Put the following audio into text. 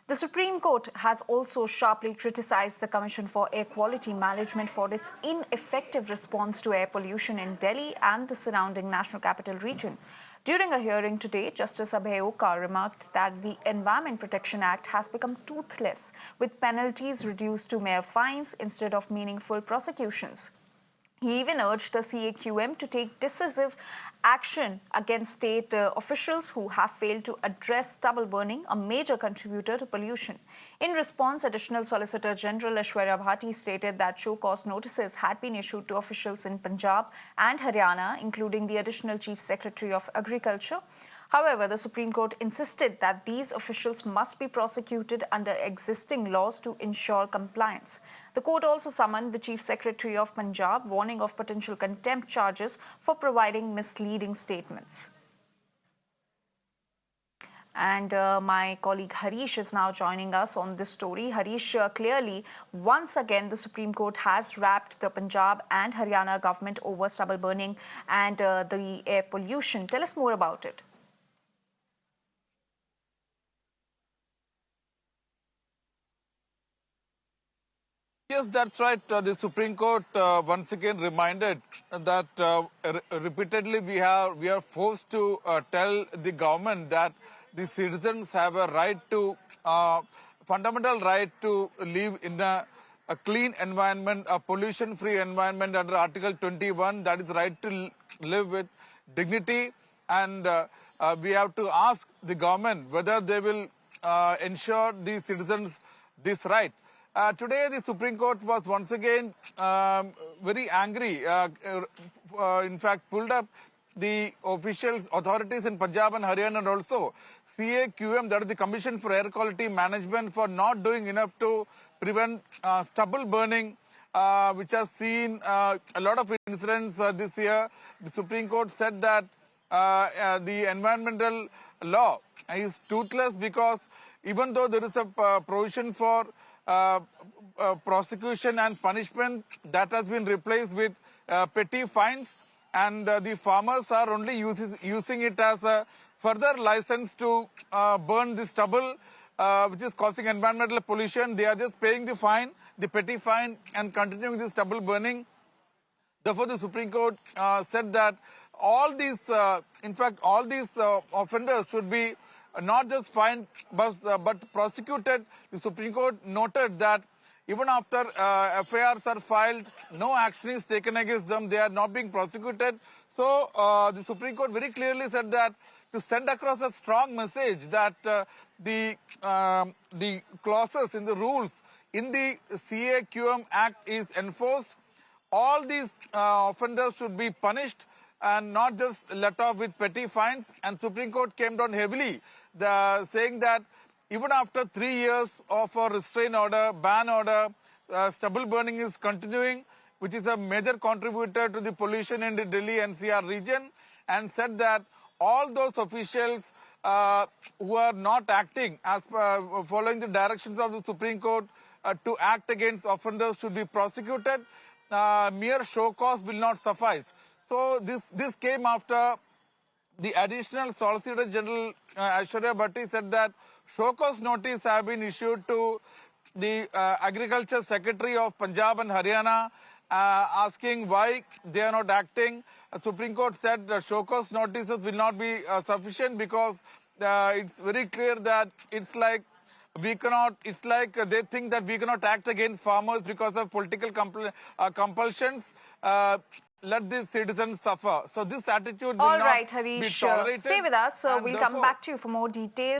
The Supreme Court has also sharply criticized the Commission for Air Quality Management for its ineffective response to air pollution in Delhi and the surrounding National Capital Region. During a hearing today, Justice Abhay Oka remarked that the Environment Protection Act has become toothless, with penalties reduced to mere fines instead of meaningful prosecutions. He even urged the CAQM to take decisive action against state officials who have failed to address stubble burning, a major contributor to pollution. In response, Additional Solicitor General Aishwarya Bhati stated that show-cause notices had been issued to officials in Punjab and Haryana, including the Additional Chief Secretary of Agriculture. However, the Supreme Court insisted that these officials must be prosecuted under existing laws to ensure compliance. The court also summoned the Chief Secretary of Punjab, warning of potential contempt charges for providing misleading statements. And my colleague Harish is now joining us on this story. Harish, clearly, once again, the Supreme Court has wrapped the Punjab and Haryana government over stubble burning and the air pollution. Tell us more about it. Yes, that's right. The Supreme Court once again reminded that repeatedly we are forced to tell the government that the citizens have a right to fundamental right to live in a clean environment, a pollution-free environment under Article 21. That is right to live with dignity, and we have to ask the government whether they will ensure the citizens this right. Today, the Supreme Court was once again very angry. In fact, pulled up the officials, authorities in Punjab and Haryana, and also CAQM, that is the Commission for Air Quality Management, for not doing enough to prevent stubble burning, which has seen a lot of incidents this year. The Supreme Court said that the environmental law is toothless because even though there is a provision for prosecution and punishment, that has been replaced with petty fines, and the farmers are only using it as a further license to burn the stubble, which is causing environmental pollution. They are just paying the fine, the petty fine, and continuing the stubble burning. Therefore, the Supreme Court said that all these, in fact, all these offenders should be not just fined but prosecuted. The Supreme Court noted that even after FIRs are filed, no action is taken against them. They are not being prosecuted. So the Supreme Court very clearly said that to send across a strong message that the clauses in the rules in the CAQM Act is enforced, all these offenders should be punished and not just let off with petty fines. And Supreme Court came down heavily, saying that even after 3 years of a restraint order, ban order, stubble burning is continuing, which is a major contributor to the pollution in the Delhi NCR region, and said that all those officials who are not acting as following the directions of the Supreme Court to act against offenders should be prosecuted. Mere show cause will not suffice. So this came after the Additional Solicitor General Aishwarya Bhati said that show cause notice have been issued to the Agriculture Secretary of Punjab and Haryana, asking why they are not acting. Supreme Court said the show cause notices will not be sufficient because it's very clear that it's like we cannot, it's like they think that we cannot act against farmers because of political compulsions. Let the citizens suffer. So this attitude will All not right, be Harish, tolerated. stay with us. We'll come back to you for more details.